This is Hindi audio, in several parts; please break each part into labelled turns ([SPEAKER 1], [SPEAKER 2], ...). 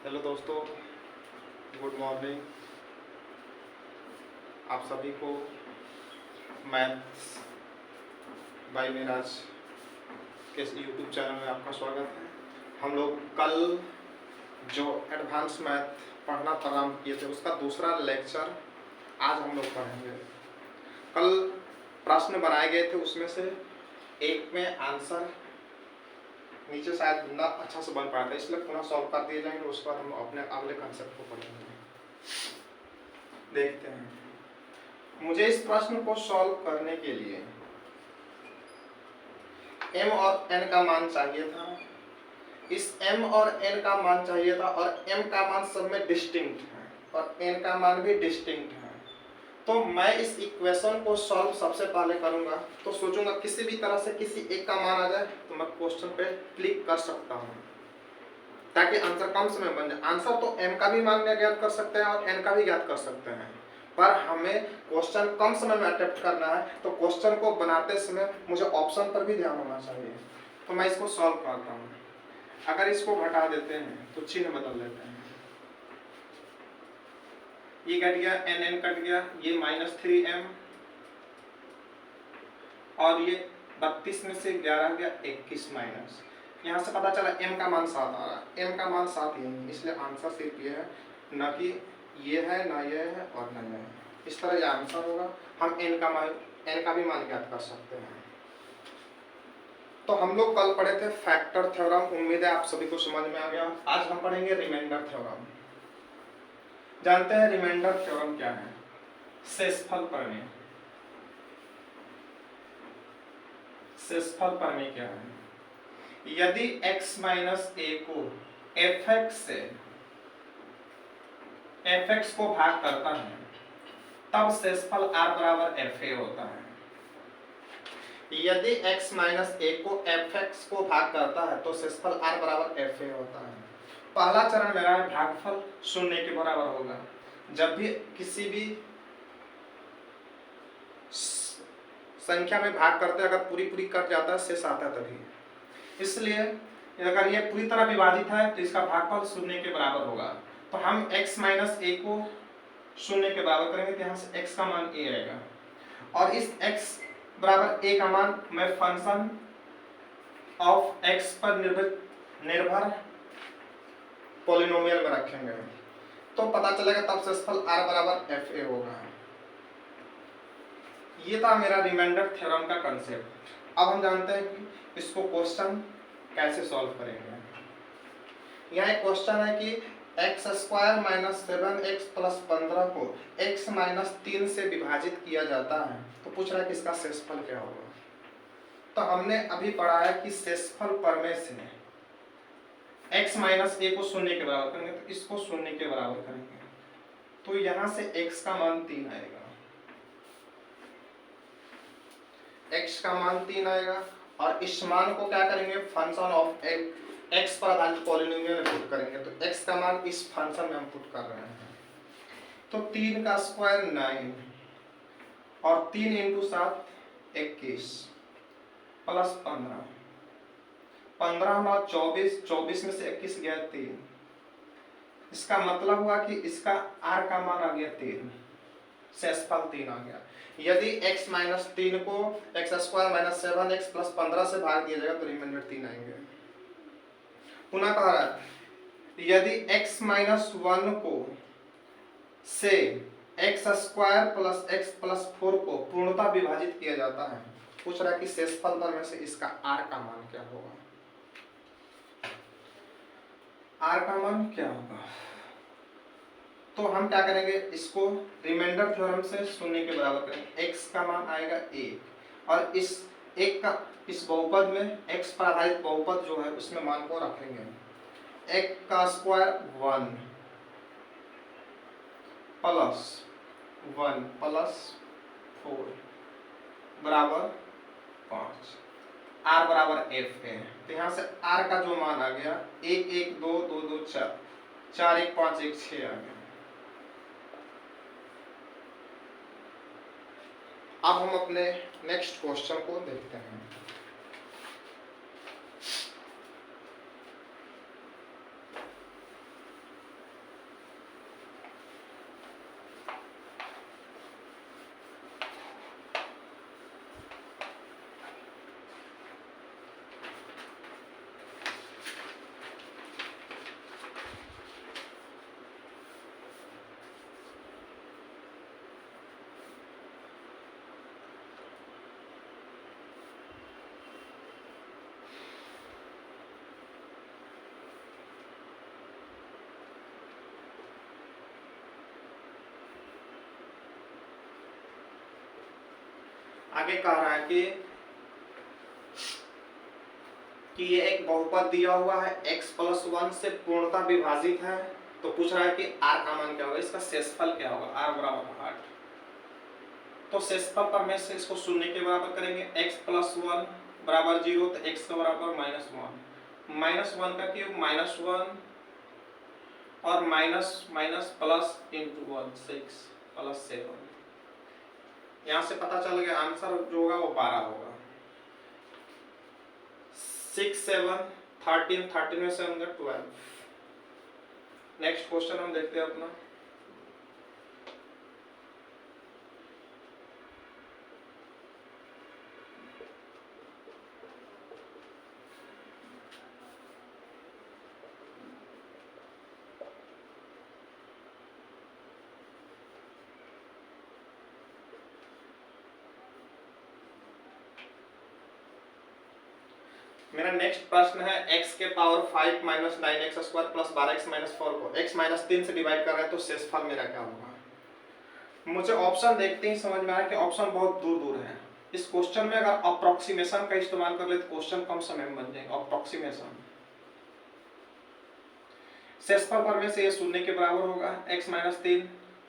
[SPEAKER 1] हेलो दोस्तों, गुड मॉर्निंग। आप सभी को मैथ्स बाय मिराज के यूट्यूब चैनल में आपका स्वागत है। हम लोग कल जो एडवांस मैथ पढ़ना प्रारंभ किए थे उसका दूसरा लेक्चर आज हम लोग पढ़ेंगे। कल प्रश्न बनाए गए थे, उसमें से एक में आंसर नीचे शायद ना अच्छा से बन पाया था, इसलिए पुनः सॉल्व कर दिए जाएंगे। उसके बाद हम अपने अगले कंसेप्ट को पढ़ेंगे। देखते हैं, मुझे इस प्रश्न को सॉल्व करने के लिए m और n का मान चाहिए था। इस m और n का मान चाहिए था और m का मान सब में डिस्टिंक्ट है और n का मान भी डिस्टिंक्ट है। तो मैं इस इक्वेशन को सॉल्व सबसे पहले करूंगा, तो सोचूंगा किसी भी तरह से किसी एक का मान आ जाए तो मैं क्वेश्चन पे क्लिक कर सकता हूं, ताकि आंसर कम समय बन जाए। आंसर तो m का भी मान ज्ञात कर सकते हैं और n का भी ज्ञात कर सकते हैं, पर हमें क्वेश्चन कम समय में अटेम्प्ट करना है, तो क्वेश्चन को बनाते समय मुझे ऑप्शन पर भी ध्यान होना चाहिए। तो मैं इसको सॉल्व करता हूँ। अगर इसको घटा देते हैं तो चिन्ह बदल देते हैं, ये कट गया, n कट गया, ये -3m और ये 32 में से 11 गया 21 माइनस। यहाँ से पता चला m का मान 7 आ रहा है। m का मान 7 ही है, इसलिए आंसर सिर्फ ये है, न कि ये है, ना ये है और ना ये है। इस तरह ये आंसर होगा। हम n का भी मान ज्ञात कर सकते हैं। तो हम लोग कल पढ़े थे फैक्टर थ्योरम, उम्मीद है आप सभी को समझ में आ गया। आज हम पढ़ेंगे रिमाइंडर थ्योरम। जानते हैं रिमाइंडर थ्योरम क्या है? शेषफल प्रमेय। शेषफल प्रमेय क्या है? यदि x माइनस a को fx को भाग करता है तब शेषफल r बराबर fa होता है। यदि x माइनस a को fx को भाग करता है तो शेषफल r बराबर fa होता है। पहला चरण मेरा है भागफल 0 के बराबर होगा। जब भी किसी भी संख्या में भाग करते हैं, अगर पूरी कट जाता है, शेष आता है तभी। इसलिए अगर ये पूरी तरह विभाजित है तो इसका भागफल 0 के बराबर होगा। तो हम x माइनस a को 0 के बराबर करेंगे तो यहाँ से x का मान a आएगा, और इस x बराबर a का मान मैं फंक्शन ऑफ x पर निर्भर पॉलिनोमियल में रखेंगे, तो पता चलेगा तब शेषफल r बराबर fa होगा। ये था मेरा रिमाइंडर थ्योरम का कंसेप्ट। अब हम जानते हैं कि इसको क्वेश्चन कैसे सॉल्व करेंगे। यहाँ एक क्वेश्चन है कि x² माइनस 7x प्लस 15 को x माइनस 3 से विभाजित किया जाता है, तो पूछ रहा है कि इसका शेषफल क्या होगा। तो हमने अभी पढ़ा है कि शेषफल प्रमेय से x माइनस a को 0 के बराबर करेंगे, तो इसको 0 के बराबर करेंगे, तो यहाँ से x का मान 3 आएगा। x का मान 3 आएगा और इस मान को क्या करेंगे, फंक्शन ऑफ x पर आधारित पॉलिनोमियल में पुट करेंगे। तो x का मान इस फंक्शन में हम पुट कर रहे हैं, तो 3 का स्क्वायर 9 और 3 इंटू 7 21 प्लस 15 हमारा 24 में से 21 गया 3। इसका मतलब हुआ कि इसका r का मान आ गया 3, शेषफल 3 आ गया। यदि x माइनस 3 को x² माइनस 7x प्लस 15 से भाग दिया जाएगा तो रिमाइंडर 3 आएंगे। पुनः कह रहा है यदि x माइनस 1 को से x² प्लस x प्लस 4 को पूर्णतः विभाजित किया जाता है, पूछ रहा है कि शेषफल में से इसका r का मान क्या होगा। r का मान क्या होगा, तो हम क्या करेंगे, इसको रिमाइंडर थ्योरम से 0 के बराबर करेंगे। x का मान आएगा 1 और इस 1 का इस बहुपद में x पर आधारित बहुपद जो है उसमें मान को रखेंगे। 1 का स्क्वायर 1 प्लस 4 बराबर 5, r बराबर f है। तो यहाँ से r का जो मान आ गया 1 1 2 2 2 4 4 1 5 1 6 आ गया। अब हम अपने नेक्स्ट क्वेश्चन को देखते हैं। आगे कह रहा है कि ये एक बहुपद दिया हुआ है x+1 से पूर्णतः विभाजित है, तो पूछ रहा है कि r का मान क्या होगा, इसका शेषफल क्या होगा, r बराबर 8। तो शेषफल पर में से इसको शून्य के बराबर करेंगे, x+1 बराबर 0, तो x का बराबर -1 का क्यूब -1 और minus minus plus into 1 6 plus 7। यहाँ से पता चल गया आंसर जो होगा वो 12 होगा। 6 7 13 13 में 7 12। नेक्स्ट क्वेश्चन हम देखते हैं अपना। मेरा नेक्स्ट प्रश्न है x के power 5 minus 9x square plus 12x minus 4 को x माइनस 3 से डिवाइड कर रहे हैं, तो शेषफल मेरा क्या होगा। मुझे ऑप्शन देखते ही समझ में आया कि ऑप्शन बहुत दूर दूर है। इस क्वेश्चन में अगर अप्रोक्सीमेशन का इस्तेमाल कर ले तो क्वेश्चन कम समय में बन जाएगा। अप्रोक्सीमेशन शेषफल पर में से ये शून्य के बराबर होगा, x माइनस 3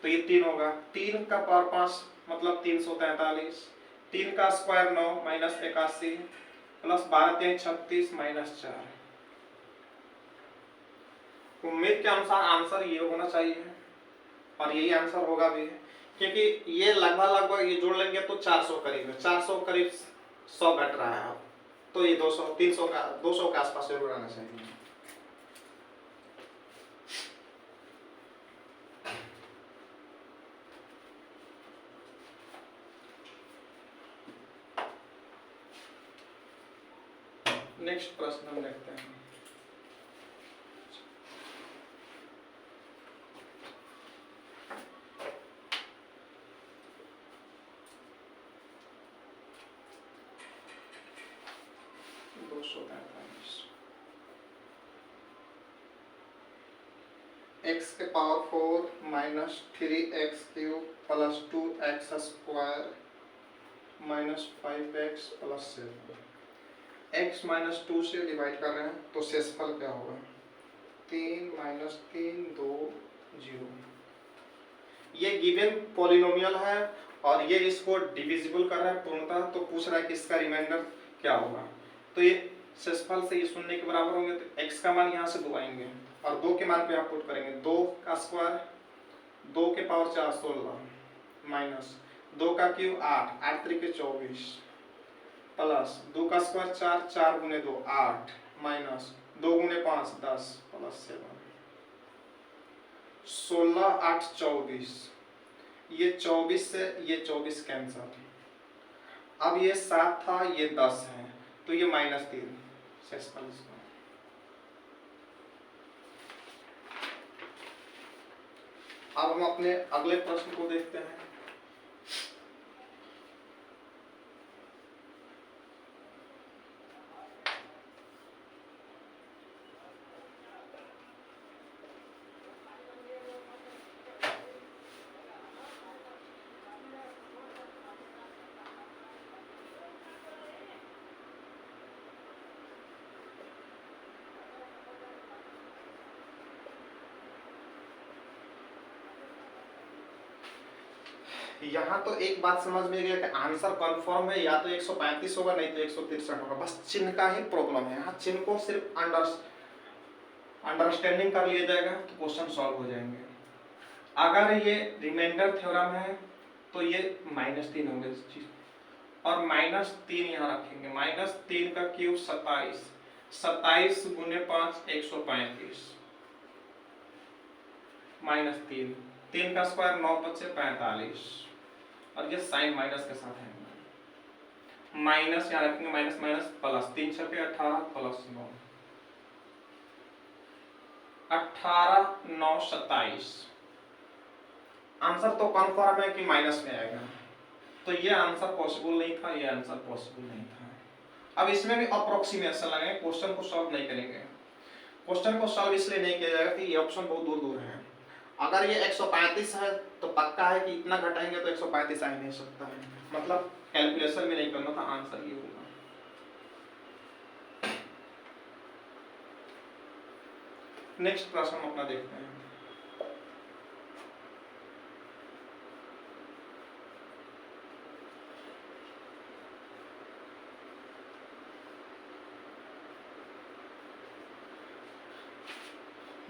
[SPEAKER 1] तो ये 3 होगा, 3 का पावर 5 मतलब 343, 3 का स्क्वायर 9 माइनस 81 प्लस 12 3 36 माइनस 4। उम्मीद के अनुसार आंसर ये होना चाहिए और यही आंसर होगा भी, क्योंकि ये लगभग ये जोड़ लेंगे तो 400 करीब है, 400 करीब 100 घट रहा है, तो ये 200 300 का 200 के आसपास जरूर आना चाहिए। नेक्स्ट प्रश्न हम देखते हैं। x के power 4 minus 3x cube plus 2x square minus 5x plus 7। x minus 2 से डिवाइड कर रहे हैं, तो शेषफल क्या होगा, 3 माइनस 3 2 0। ये गिवन पॉलिनोमियल है और ये इसको डिविजिबल कर रहा है पूर्णतः, तो पूछ रहा है कि इसका रिमाइंडर क्या होगा। तो ये शेषफल से ये शून्य के बराबर होंगे, तो x का मान यहाँ से 2 आएंगे और 2 के मान पे आप पुट करेंगे, 2 का स्क्वायर 2 के पावर 4 16 माइनस 2 का क्यूब 8 8 3 24 प्लस 2 का स्क्वायर 4 4 गुने 2 8 माइनस 2 गुने 5 10 प्लस 7 16 8 24। ये 24 से ये 24 कैंसल, अब ये 7 था ये 10 है, तो ये -3 शेषफल इसका। अब हम अपने अगले प्रश्न को देखते हैं। यहाँ तो एक बात समझ में गया कि आंसर कंफर्म है, या तो 135 होगा नहीं तो 163 होगा, बस चिन्ह का ही प्रॉब्लम है। यहाँ चिन्ह को सिर्फ अंडरस्टैंडिंग कर लिया जाएगा तो क्वेश्चन सॉल्व हो जाएंगे। अगर ये रिमाइंडर थ्योरम है तो ये -3 होंगे और -3 यहाँ रखेंगे, -3 का क्यूब 27 27 गुने 5 135 -3 3 का स्क्वायर 9 बचे 45 और ये साइन माइनस के साथ है, माइनस यहाँ रखेंगे, माइनस माइनस प्लस 3 छके 18 प्लस 9 18 9 27। आंसर तो कन्फर्म है कि माइनस में आएगा, तो ये आंसर पॉसिबल नहीं था, ये आंसर पॉसिबल नहीं था। अब इसमें भी अप्रोक्सीमेशन लगाएंगे, क्वेश्चन को सॉल्व नहीं करेंगे। क्वेश्चन को सॉल्व इसलिए नहीं किया जाएगा कि ये ऑप्शन बहुत दूर दूर है। अगर ये 135 है तो पक्का है कि इतना घटाएंगे तो 135 आ ही नहीं सकता है। मतलब कैलकुलेशन में नहीं करना था, आंसर ये होगा। नेक्स्ट प्रश्न हम अपना देखते हैं।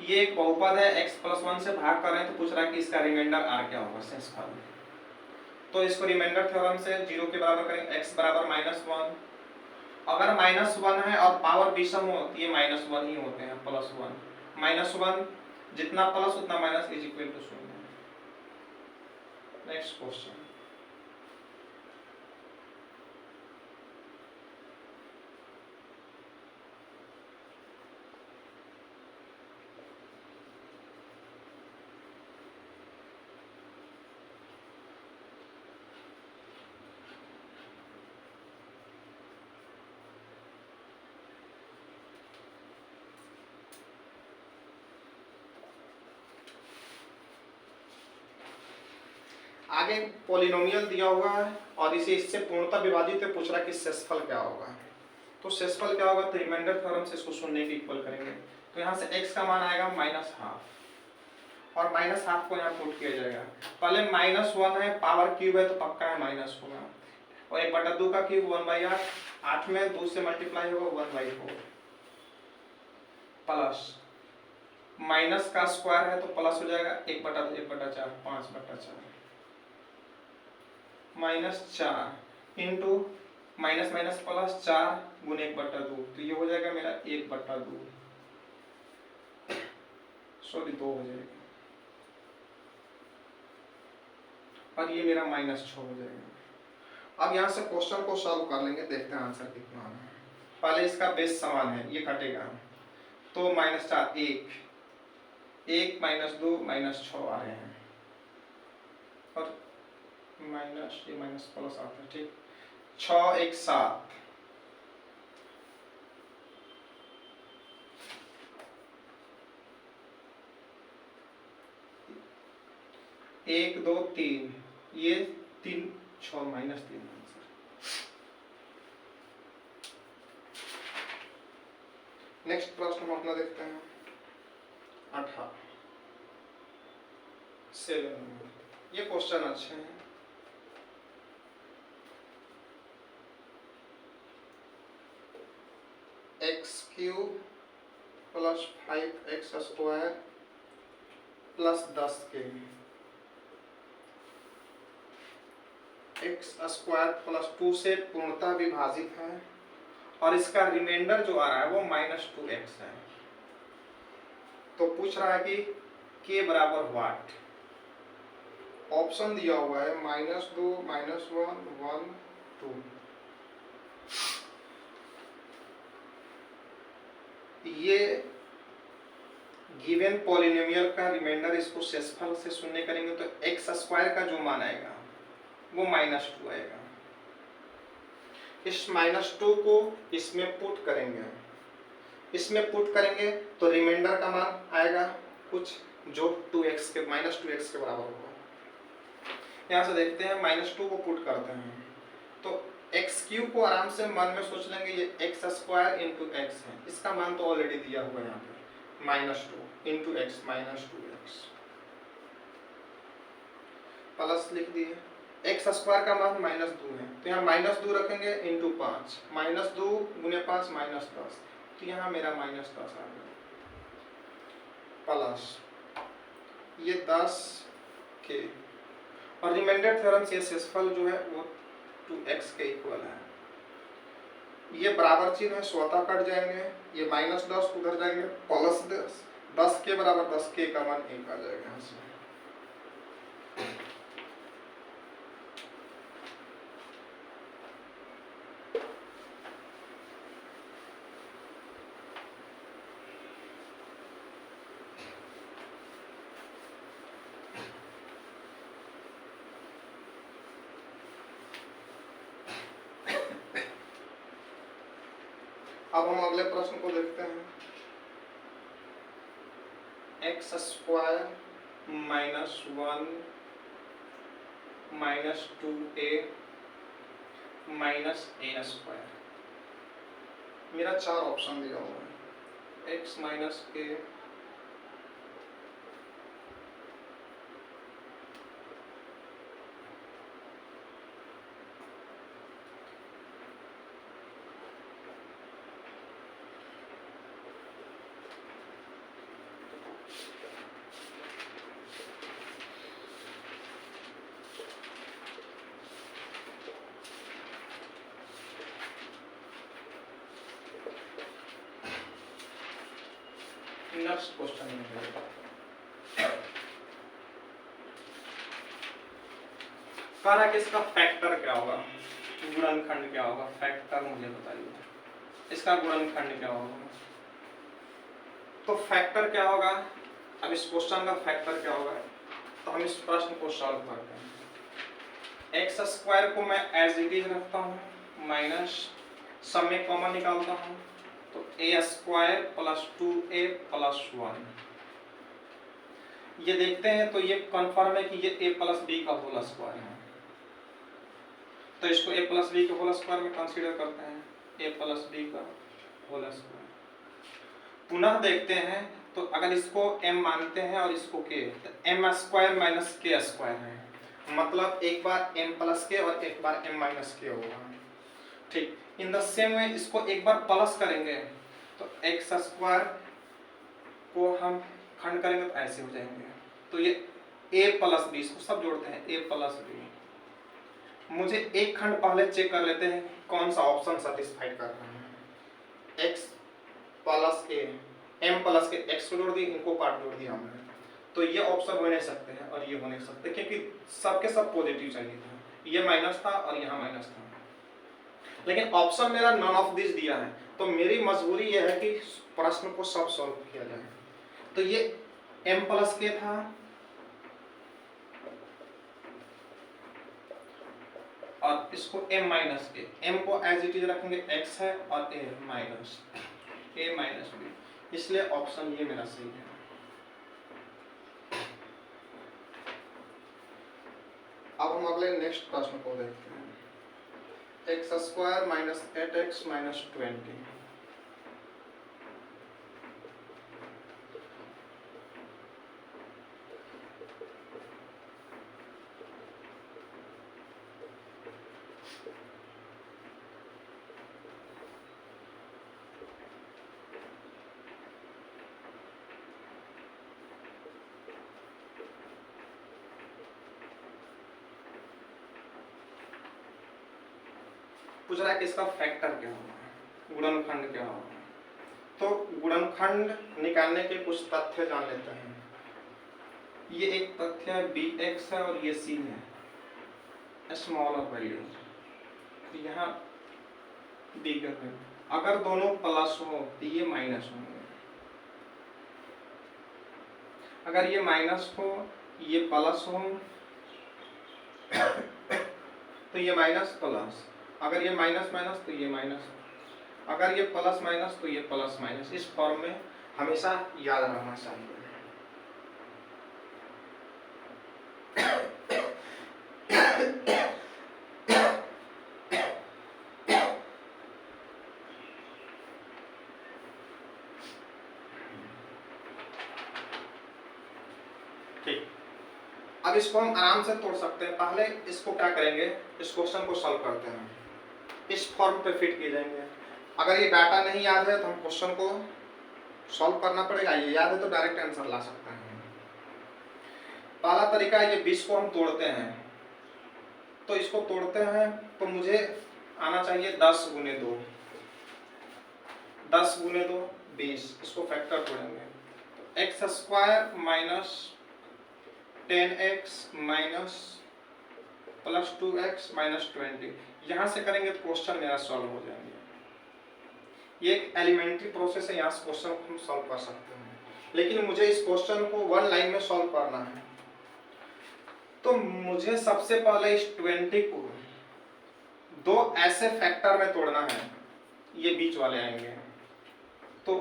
[SPEAKER 1] ये एक बहुपद है, x प्लस 1 से भाग कर रहे हैं तो पूछ रहा है कि इसका रिमाइंडर r क्या होगा, शेषफल। तो इसको रिमाइंडर थ्योरम से 0 के बराबर करेंगे, x बराबर -1। अगर -1 है और पावर विषम होती है -1 ही होते हैं, +1 -1 जितना प्लस उतना minus is equal to 0। Next question, आगे पॉलिनोमियल दिया हुआ है और इसे इससे पूर्णतः विभाजित है, पूछ रहा है कि शेषफल क्या होगा। तो शेषफल क्या होगा, तो रिमाइंडर थ्योरम से इसको 0 के इक्वल करेंगे। तो यहाँ से x का मान आएगा -12 और -12 को यहाँ पुट किया जाएगा। पहले -1 है, पावर क्यूब है तो पक्का है माइनस होगा, और 1/2 का क्यूब 1/8, 8 में 2 से मल्टीप्लाई होगा 1/4, प्लस माइनस का स्क्वायर है तो प्लस हो जाएगा 1/2 1/4 5/4 -4 इंटू माइनस माइनस प्लस 4 गुने 1/2, तो ये हो जाएगा मेरा 1/2, सॉरी 2 हो जाएगा, और ये मेरा -6 हो जाएगा। अब यहाँ से क्वेश्चन को सॉल्व कर लेंगे, देखते हैं आंसर कितना है। पहले इसका बेस समान है, ये कटेगा तो -4 1 -2 -6 आ रहे हैं, और माइनस ये माइनस प्लस आता है, ठीक। 6 1 7 1 2 3, ये 3 6 -3 आंसर। नेक्स्ट प्रश्न हम अपना देखते हैं 18 7। ये क्वेश्चन अच्छे हैं। x³ + 5x² + 10k, x² + 2 से पूर्णतः विभाजित है और इसका रिमाइंडर जो आ रहा है वो -2x है। तो पूछ रहा है कि k बराबर व्हाट। ऑप्शन दिया हुआ है -2 -1 1 2। ये गिवन पॉलिनोमियल का रिमाइंडर, इसको शेषफल से शून्य करेंगे तो x² का जो मान आएगा वो -2 आएगा। इस -2 को इसमें पुट करेंगे, इसमें पुट करेंगे तो रिमाइंडर का मान आएगा कुछ जो 2x के -2x के बराबर होगा। यहाँ से देखते हैं -2 को पुट करते हैं तो x³ को आराम से मन में सोच लेंगे, ये x² इंटू x है, इसका मान तो ऑलरेडी दिया हुआ है यहाँ पे -2 इंटू x -2x, प्लस लिख दिए। x² का मान -2 है तो यहाँ -2 रखेंगे इंटू 5, -2 गुने 5 -10, तो यहाँ मेरा -10 आ गया, प्लस ये 10 के, और रिमाइंडर थ्योरम से शेषफल जो है वो 2x के इक्वल है। ये बराबर चिन्ह है, स्वतः कट जाएंगे, ये -10 उधर जाएंगे, प्लस 10 के बराबर 10 के का मान 1 आ जाएगा यहाँ से। अब हम अगले प्रश्न को देखते हैं। x² -1 -2a माइनस ए स्क्वायर। मेरा 4 ऑप्शन दिया हुआ है, एक्स माइनस ए, नेक्स्ट क्वेश्चन में कह रहा है कि इसका फैक्टर क्या होगा, गुणनखंड क्या होगा, फैक्टर मुझे बताइए, इसका गुणनखंड क्या होगा। तो फैक्टर क्या होगा, अब इस क्वेश्चन का फैक्टर क्या होगा, तो हम इस प्रश्न को सॉल्व करते हैं। एक्स स्क्वायर को मैं एज इट इज रखता हूँ, माइनस सब में कॉमन निकालता हूँ, तो ए स्क्वायर प्लस 2a प्लस 1। ये देखते हैं तो ये कन्फर्म है कि ये a प्लस बी का होल स्क्वायर है, तो इसको a प्लस बी के होल स्क्वायर में कंसीडर करते हैं, a प्लस बी का होल स्क्वायर। पुनः देखते हैं तो अगर इसको m मानते हैं और इसको k, तो m square minus k square है, मतलब एक बार m प्लस k और एक बार m माइनस k होगा। ठीक, इन द सेम वे इसको एक बार प्लस करेंगे तो एक्स स्क्वायर को हम खंड करेंगे तो ऐसे हो जाएंगे, तो ये a प्लस बी, इसको सब जोड़ते हैं a प्लस बी। मुझे एक खंड पहले चेक कर लेते हैं कौन सा ऑप्शन सेटिस्फाइड कर रहा है। x plus a, m plus के x को जोड़ दिए, इनको पार्ट जोड़ दिया हमने, तो ये ऑप्शन हो नहीं सकते हैं और ये हो नहीं सकते, क्योंकि सबके सब पॉजिटिव चाहिए था, ये माइनस था और यहाँ माइनस था, लेकिन ऑप्शन मेरा नॉन ऑफ दिस दिया है, तो मेरी मजबूरी यह है कि प्रश्न को सब सॉल्व किया जाए। तो ये m प्लस के था, और इसको m माइनस के, m को एज इट इज रखेंगे, x है और a माइनस b, इसलिए ऑप्शन ये मेरा सही है। अब हम अगले नेक्स्ट प्रश्न को देखते हैं, x square minus 8x minus 20। पूछ रहा है कि इसका फैक्टर क्या होगा, गुणनखंड क्या होगा। तो गुणनखंड निकालने के कुछ तथ्य जान लेते हैं। ये एक तथ्य है bx है और ये c है, स्मॉलर वैल्यू, यहाँ बिगर है। अगर दोनों प्लस हो तो ये माइनस होंगे, अगर ये माइनस हो ये प्लस हो तो ये माइनस प्लस, अगर ये माइनस माइनस तो ये माइनस, अगर ये प्लस माइनस तो ये प्लस माइनस, इस फॉर्म में हमेशा याद रहना चाहिए। ठीक, अब इसको हम आराम से तोड़ सकते हैं। पहले इसको क्या करेंगे, इस क्वेश्चन को सॉल्व करते हैं, इस फॉर्म पे फिट किए जाएंगे। अगर ये डाटा नहीं याद है तो हम क्वेश्चन को सॉल्व करना पड़ेगा, ये याद है तो डायरेक्ट आंसर ला सकते हैं। पहला तरीका ये 20 को हम तोड़ते हैं, तो इसको तोड़ते हैं तो मुझे आना चाहिए 10 गुने 2, 10 गुने 2 20, इसको फैक्टर तोड़ेंगे तो x square minus 10x minus plus 2x minus 20, यहाँ से करेंगे तो क्वेश्चन मेरा सॉल्व हो जाएंगे। ये एक एलिमेंट्री प्रोसेस है, यहाँ से क्वेश्चन को हम सॉल्व कर सकते हैं, लेकिन मुझे इस क्वेश्चन को वन लाइन में सॉल्व करना है। तो मुझे सबसे पहले इस 20 को दो ऐसे फैक्टर में तोड़ना है, ये बीच वाले आएंगे, तो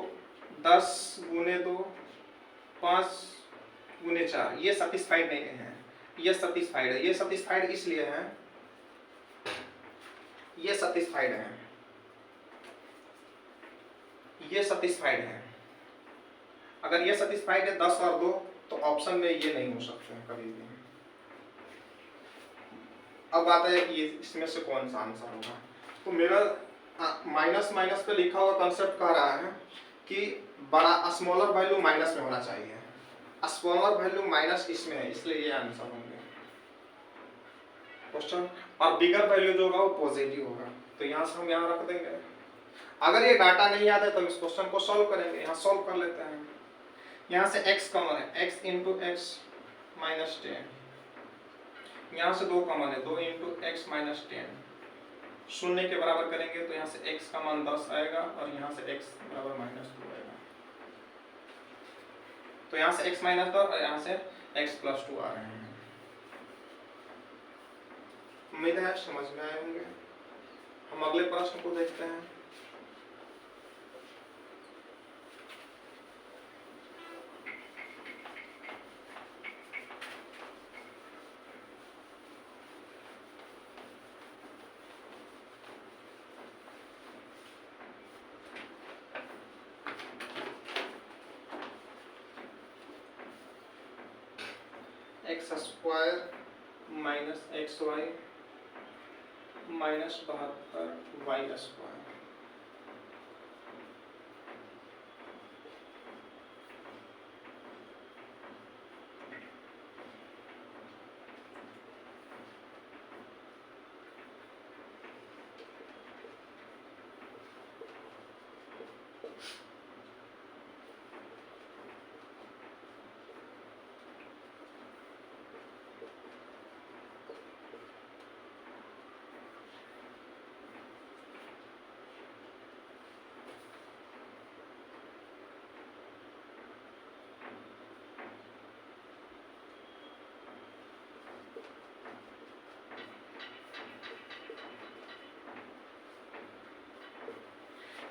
[SPEAKER 1] 10 गुने 2 5 गुने 4, ये सेटिस्फाइड नहीं है, ये सेटिस्फाइड है। ये सेटिस्फाइड इसलिए है, ये सेटिस्फाइड है, ये सेटिस्फाइड है। अगर ये सेटिस्फाइड है 10 और 2 तो ऑप्शन में ये नहीं हो सकते हैं कभी भी। अब बात है कि इसमें से कौन सा आंसर होगा। तो मेरा माइनस माइनस पे लिखा हुआ कंसेप्ट कह रहा है कि बड़ा स्मॉलर वैल्यू माइनस में होना चाहिए, स्मॉलर वैल्यू माइनस इसमें है, इसलिए ये आंसर होंगे क्वेश्चन। और बिगर वैल्यू जो होगा वो पॉजिटिव होगा, तो यहाँ से हम यहाँ रख देंगे। अगर ये डाटा नहीं याद है तो इस क्वेश्चन को सॉल्व करेंगे। यहाँ सॉल्व कर लेते हैं। यहाँ से x कॉमन है, x इंटू एक्स माइनस 10। यहाँ से 2 कॉमन है, 2 इंटू एक्स माइनस 10। शून्य के बराबर करेंगे तो यहाँ से x का मान 10 आएगा और यहाँ से x बराबर -2 आएगा। तो यहाँ से x माइनस 2 और यहाँ से x प्लस 2 आ रहे हैं। उम्मीद है समझ में आए होंगे। हम अगले प्रश्न को देखते हैं। X square minus x y minus 72 y square.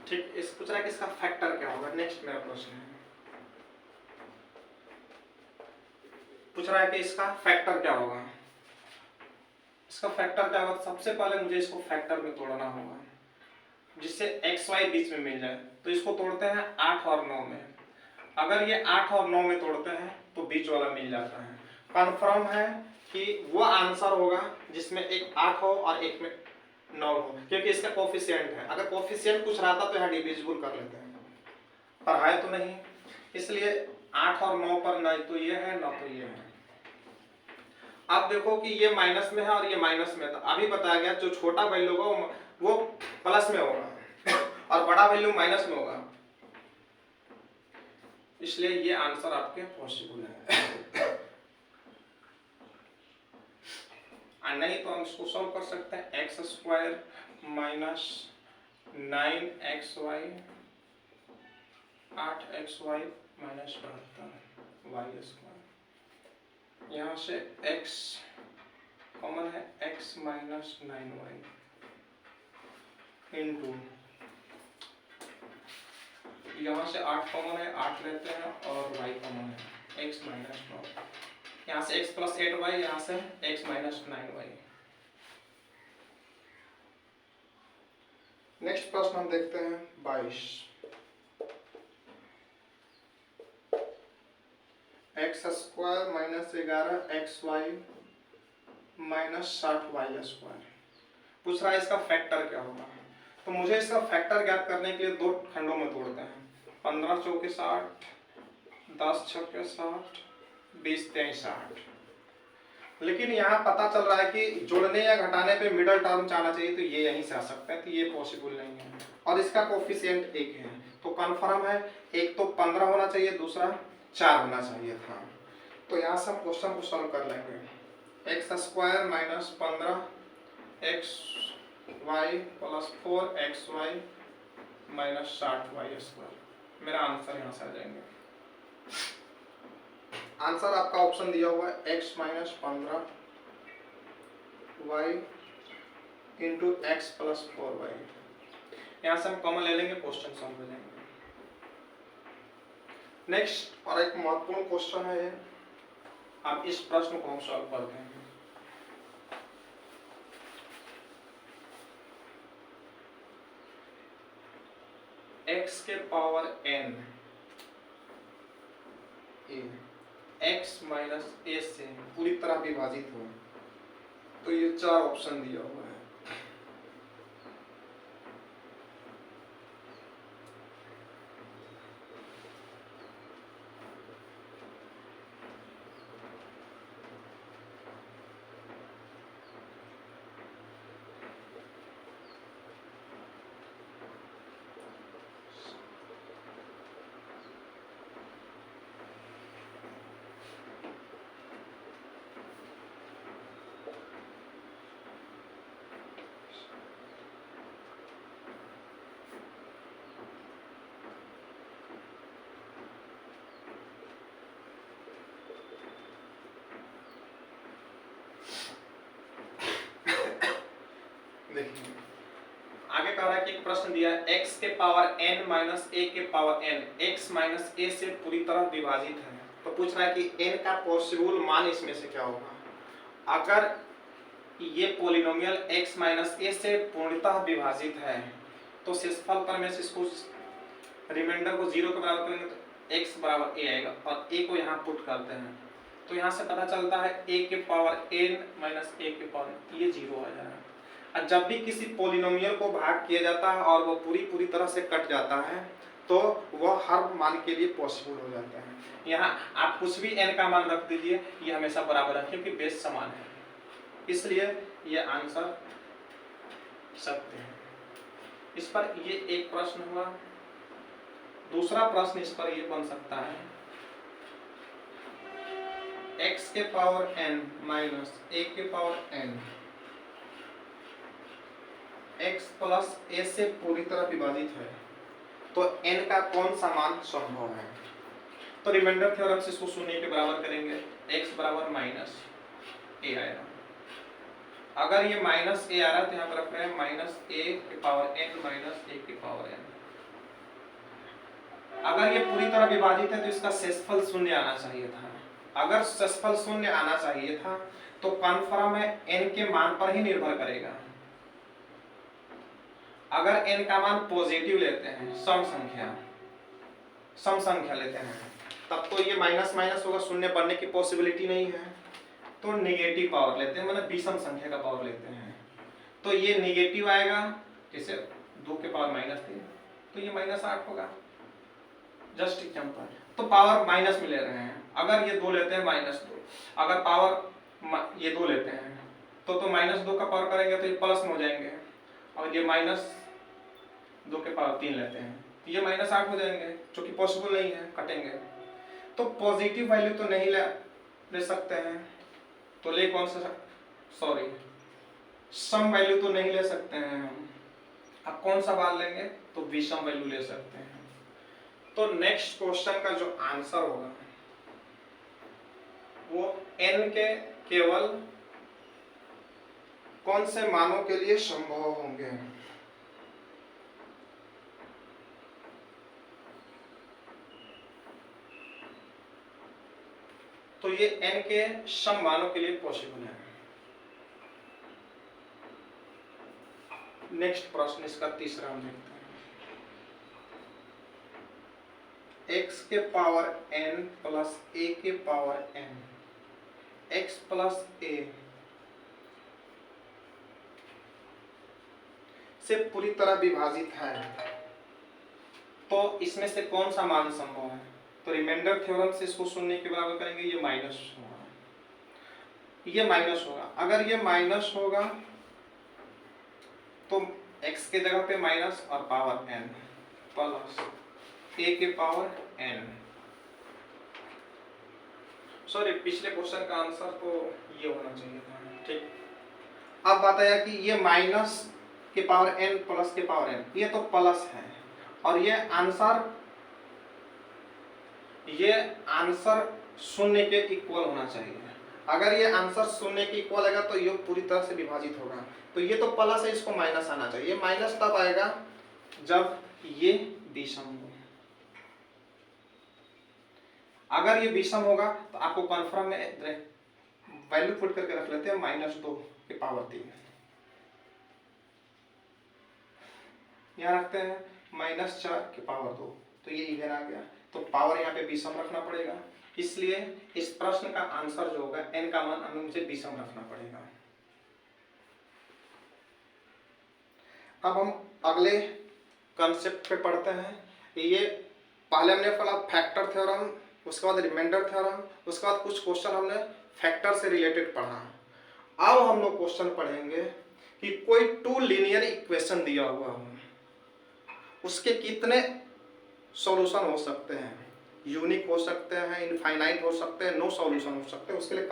[SPEAKER 1] ठीक, इस पूछ रहा है कि इसका फैक्टर क्या होगा। नेक्स्ट मेरा प्रश्न है, पूछ रहा है कि इसका फैक्टर क्या होगा। इसका फैक्टर क्या होगा, सबसे पहले मुझे इसको फैक्टर में तोड़ना होगा जिससे एक्स वाई बीच में मिल जाए। तो इसको तोड़ते हैं 8 और 9 में। अगर ये 8 और 9 में तोड़ते हैं तो बीच वाला मिल जाता है। कन्फर्म है कि वो आंसर होगा जिसमें एक 8 हो और एक में 9 हो, क्योंकि इसका कोफिशिएंट है। अगर कोफिशिएंट कुछ रहा था तो यहाँ डिविजिबल कर लेते हैं, पर है तो नहीं, इसलिए 8 और 9 पर ना तो ये है ना तो ये है। अब देखो कि ये माइनस में है और ये माइनस में था। अभी बताया गया जो छोटा वैल्यू होगा वो प्लस में होगा और बड़ा वैल्यू माइनस में होगा, इसलिए ये आंसर आपके पॉसिबल है। और नहीं तो हम इसको सॉल्व कर सकते हैं। X square minus 9xy 8xy minus 72 y square. यहाँ से x कॉमन है, x माइनस 9y इंटू यहाँ से 8 कॉमन है, 8 लेते हैं और y कॉमन है, x माइनस 9। यहाँ से x प्लस 8y, यहाँ से x माइनस 9y। नेक्स्ट प्रश्न हम देखते हैं 22। X square minus 11xy minus 60y square. पूछ रहा है इसका फैक्टर क्या होगा। तो मुझे इसका फैक्टर ज्ञात करने के लिए 2 खंडों में तोड़ते हैं। 15 चौके 60, 10 छक्के 60, 20 23 60। लेकिन यहाँ पता चल रहा है कि जोड़ने या घटाने पे मिडल टर्म जाना चाहिए, तो ये यहीं से आ सकता है, तो ये पॉसिबल नहीं है। और इसका कोफिशिएंट 1 है, तो कंफर्म है। एक तो 15 होना चाहिए, दूसरा 4 होना चाहिए था। तो यहाँ से हम क्वेश्चन को सॉल्व कर लेंगे। X square minus 15xy plus 4xy minus 60y square. मेरा आंसर यहाँ से आ जाएंगे। आंसर आपका ऑप्शन दिया हुआ है x minus 15y into x plus 4y। यहाँ से हम कॉमन ले लेंगे, क्वेश्चन सॉल्व हो जाएंगे। नेक्स्ट और एक महत्वपूर्ण क्वेश्चन है ये। अब इस प्रश्न को हम सॉल्व करते हैं। x के power n a x minus a से पूरी तरह विभाजित हो, तो ये 4 ऑप्शन दिया हुआ है। देखिए आगे कह रहा है कि एक प्रश्न दिया है x के पावर n माइनस a के power n x minus a से पूरी तरह विभाजित है, तो पूछ रहा है कि n का पॉसिबल मान इसमें से क्या होगा। अगर ये पॉलिनोमियल x माइनस a से पूर्णतः विभाजित है तो शेषफल पर में से इसको रिमाइंडर को 0 के बराबर करेंगे तो x बराबर a आएगा और a को यहाँ पुट करते हैं, तो यहाँ से पता चलता है a के पावर n माइनस a के पावर ये 0 आ जाएगा। जब भी किसी पॉलिनोमियल को भाग किया जाता है और वो पूरी तरह से कट जाता है तो वह हर मान के लिए पॉसिबल हो जाता है। यहाँ आप कुछ भी n का मान रख दीजिए, ये हमेशा बराबर है क्योंकि बेस समान है, इसलिए ये आंसर सत्य है। इस पर ये एक प्रश्न हुआ। दूसरा प्रश्न इस पर ये बन सकता है x के पावर n माइनस a के power n x plus a से पूरी तरह विभाजित है, तो n का कौन सा मान संभव है। तो रिमाइंडर थ्योरम से इसको शून्य के बराबर करेंगे, x बराबर माइनस a आएगा। अगर ये माइनस a आ रहा है तो यहाँ पर रख रहे हैं माइनस a के पावर n माइनस a के पावर n। अगर ये पूरी तरह विभाजित है तो इसका शेषफल शून्य आना चाहिए था। अगर शेषफल शून्य आना चाहिए था तो कन्फर्म है n के मान पर ही निर्भर करेगा। अगर n का मान पॉजिटिव लेते हैं, सम संख्या लेते हैं, तब तो ये माइनस माइनस होगा, शून्य बनने की पॉसिबिलिटी नहीं है। तो नेगेटिव पावर लेते हैं, मतलब विषम संख्या का पावर लेते हैं, तो ये नेगेटिव आएगा। जैसे 2 के पावर माइनस 3, तो ये माइनस 8 होगा। जस्ट एग्जांपल, तो पावर माइनस में ले रहे हैं। अगर ये 2 लेते हैं माइनस 2, अगर पावर ये 2 लेते हैं तो माइनस 2 का पावर करेंगे तो ये प्लस में हो जाएंगे, और ये माइनस 2 के पावर 3 लेते हैं तो ये माइनस 8 हो जाएंगे, जो कि पॉसिबल नहीं है, कटेंगे। तो पॉजिटिव वैल्यू तो नहीं ले सकते हैं, तो ले कौन सा, सॉरी सम वैल्यू तो नहीं ले सकते हैं हम। अब कौन सा मान लेंगे, तो विषम वैल्यू ले सकते हैं। तो नेक्स्ट क्वेश्चन का जो आंसर होगा वो n के केवल कौन से मानों के लिए संभव होंगे। तो ये n के सम मानों के लिए पॉसिबल है। नेक्स्ट प्रश्न इसका तीसरा हम देखते हैं। x के पावर n प्लस a के power n, x plus a से पूरी तरह विभाजित है, तो इसमें से कौन सा मान संभव है। तो रिमाइंडर थ्योरम से इसको शून्य के बराबर करेंगे, ये माइनस होगा, ये माइनस होगा। अगर ये माइनस होगा तो x के जगह पे माइनस और पावर n प्लस a के पावर n। सॉरी, पिछले क्वेश्चन का आंसर तो ये होना चाहिए था, ठीक। अब बताया कि ये माइनस के पावर n प्लस के पावर n, ये तो प्लस है, और ये आंसर शून्य के इक्वल होना चाहिए। अगर ये आंसर शून्य के इक्वल आएगा तो ये पूरी तरह से विभाजित होगा। तो ये तो प्लस है, इसको माइनस आना चाहिए। माइनस तब आएगा जब ये विषम हो। अगर ये विषम होगा तो आपको कन्फर्म में वैल्यू पुट करके रख लेते हैं, -2 के पावर 3 यहाँ रखते हैं। -4 की पावर 2, तो ये इवन आ गया। तो पावर यहाँ पे विषम रखना पड़ेगा, इसलिए इस प्रश्न का आंसर जो होगा n का मान हमें मुझे विषम रखना पड़ेगा। अब हम अगले कंसेप्ट पे पढ़ते हैं। ये पहले हमने पढ़ा फैक्टर थ्योरम, उसके बाद रिमाइंडर थ्योरम, उसके बाद कुछ क्वेश्चन हमने फैक्टर से रिलेटेड पढ़ा। अब हम लोग क्वेश्चन पढ़ेंगे कि कोई 2 लीनियर इक्वेशन दिया हुआ हो, उसके कितने सॉल्यूशन हो सकते हैं, यूनिक हो सकते हैं, इनफाइनाइट हो सकते हैं, नो सॉल्यूशन हो सकते हैं। उसके लिए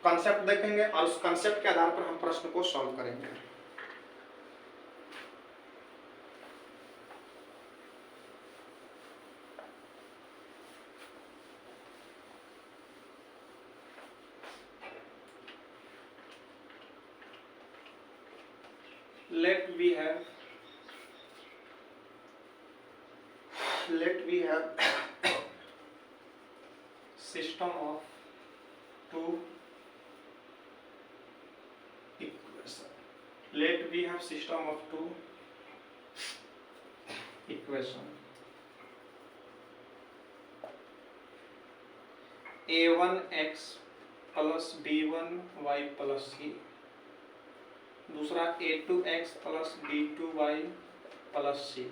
[SPEAKER 1] कंसेप्ट देखेंगे और उस कंसेप्ट के आधार पर हम प्रश्न को सॉल्व करेंगे। let we have system of 2 equation. Let we have system of 2 equation. a1x plus b1y plus c, दूसरा a2x plus b2y plus c।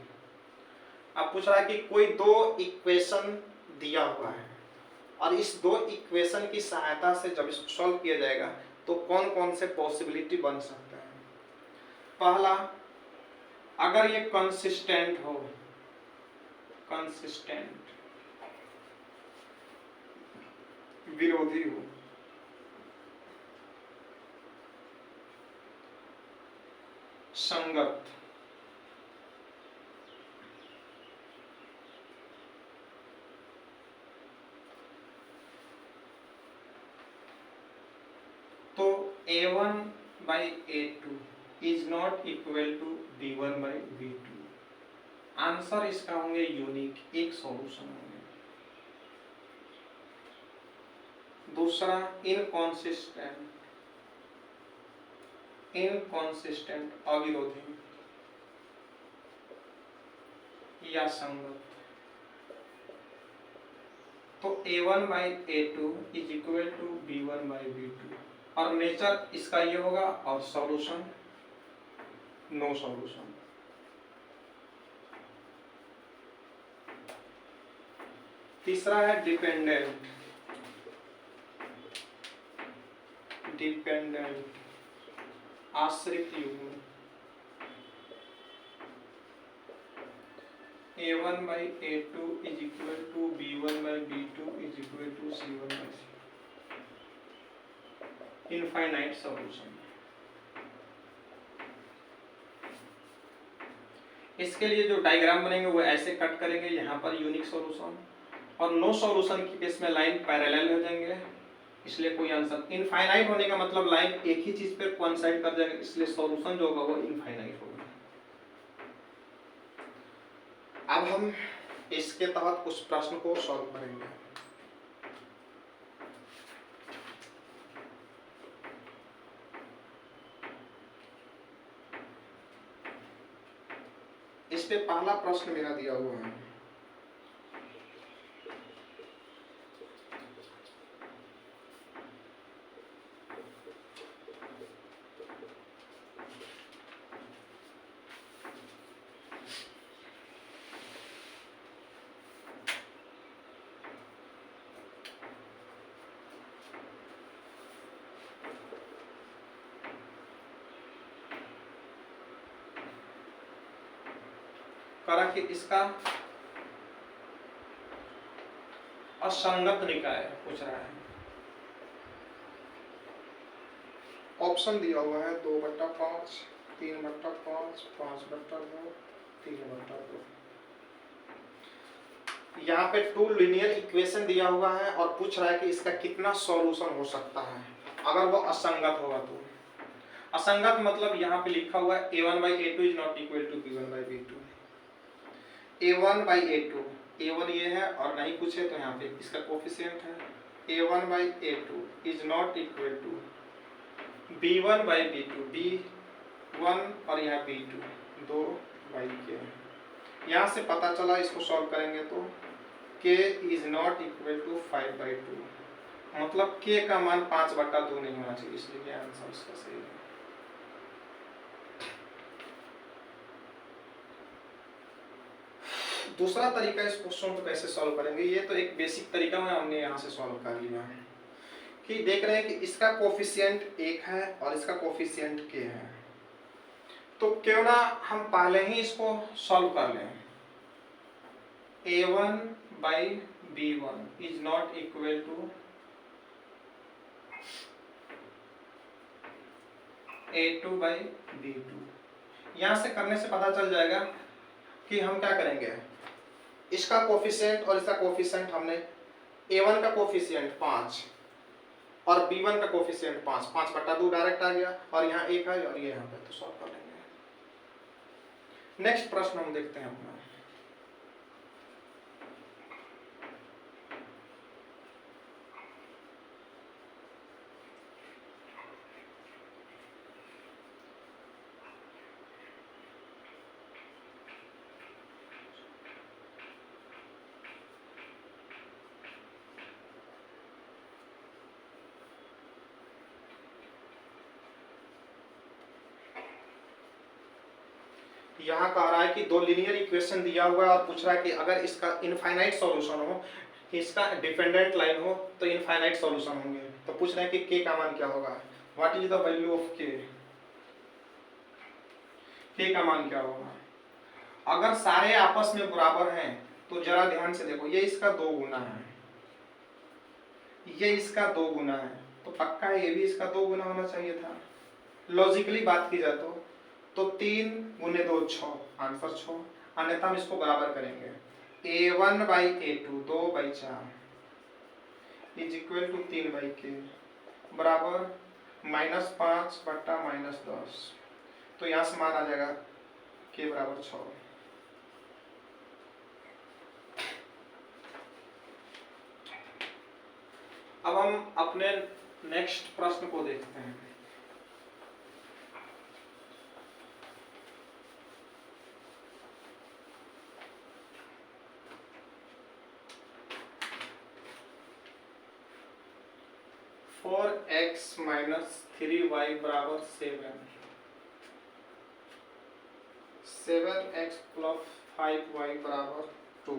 [SPEAKER 1] अब पूछ रहा है कि कोई 2 इक्वेशन दिया हुआ है और इस 2 इक्वेशन की सहायता से जब इसको सॉल्व किया जाएगा तो कौन कौन से पॉसिबिलिटी बन सकते हैं। पहला, अगर ये कंसिस्टेंट हो, कंसिस्टेंट विरोधी हो, संगत, तो a1 by a2 is not equal to b1 by b2। Answer इसका होंगे यूनिक, एक सॉल्यूशन होंगे। दूसरा, इनकॉन्सिस्टेंट अविरोधी या संगत। तो a1 by a2 is equal to b1 by b2 और नेचर इसका ये होगा और सॉल्यूशन नो सॉल्यूशन। तीसरा है डिपेंडेंट, आश्रित युग्म। a1 by a2 is equal to b1 by b2 is equal to c1 by c। Infinite solution. इसके लिए जो डायग्राम बनेंगे वो ऐसे कट करेंगे, यहाँ पर यूनिक सॉल्यूशन और नो सॉल्यूशन की केस में लाइन पैरेलल हो जाएंगे, इसलिए कोई आंसर। इनफाइनाइट होने का मतलब लाइन एक ही चीज पे कोइंसाइड कर जाएगा, इसलिए सॉल्यूशन जो होगा वो इनफाइनाइट होगा। अब हम इसके तहत उस प्रश्न को सॉल्व करेंगे। इस पे पहला प्रश्न मेरा दिया हुआ है, करा कि इसका असंगत निकाय पूछ रहा है। ऑप्शन दिया हुआ है 2/5, 3/5, 5/2, 3/2। यहाँ पे 2 लीनियर इक्वेशन दिया हुआ है और पूछ रहा है कि इसका कितना सॉल्यूशन हो सकता है अगर वो असंगत होगा तो। असंगत मतलब यहाँ पे लिखा हुआ है a1 by a2 is not equal to b1 by b2। a1 by a2, a1 ये है और नहीं कुछ है तो यहाँ पे इसका कोफिशिएंट है। a1 by a2 is not equal to b1 by b2, b1 और यहाँ b2 दो बाई के। यहाँ से पता चला, इसको सॉल्व करेंगे तो k is not equal to 5/2, मतलब k का मान 5/2 नहीं होना चाहिए, इसलिए ये आंसर इसका सही है। दूसरा तरीका इस क्वेश्चन को कैसे सॉल्व करेंगे, ये तो एक बेसिक तरीका में हमने यहाँ से सॉल्व कर लिया है कि देख रहे हैं कि इसका कोफिशिएंट 1 है और इसका कोफिशिएंट k है, तो क्यों ना हम पहले ही इसको सॉल्व कर लें। a1/b1 is not equal to a2/b2। यहाँ से करने से पता चल जाएगा कि हम क्या करेंगे, इसका कोफिशिएंट और इसका कोफिशिएंट हमने a1 का कोफिशिएंट 5 और b1 का कोफिशिएंट 5/2 डायरेक्ट आ गया, और यहाँ 1 है और ये यहाँ पे, तो सॉल्व कर लेंगे। नेक्स्ट प्रश्न हम देखते हैं अपना। यहाँ कह रहा है कि दो लीनियर इक्वेशन दिया हुआ है और पूछ रहा है कि अगर इसका इनफाइनाइट सॉल्यूशन हो, इसका डिपेंडेंट लाइन हो, तो इनफाइनाइट सॉल्यूशन होंगे। तो पूछ रहे हैं कि k का मान क्या होगा, what is the value of k, k का मान क्या होगा। अगर सारे आपस में बराबर हैं तो जरा ध्यान से देखो, ये इसका 2 गुना है, ये इसका 2 गुना है, तो पक्का ये भी इसका 2 गुना होना चाहिए था। लॉजिकली बात की जाए तो 3 × 2 6, आंसर 6, अन्यथा हम इसको बराबर करेंगे। a1/a2 2/4 is equal to 3/k बराबर -5/-10, तो यहाँ से मान आ जाएगा k बराबर 6। अब हम अपने नेक्स्ट प्रश्न को देखते हैं। For x minus 3y बराबर 7x प्लस 5y बराबर 2।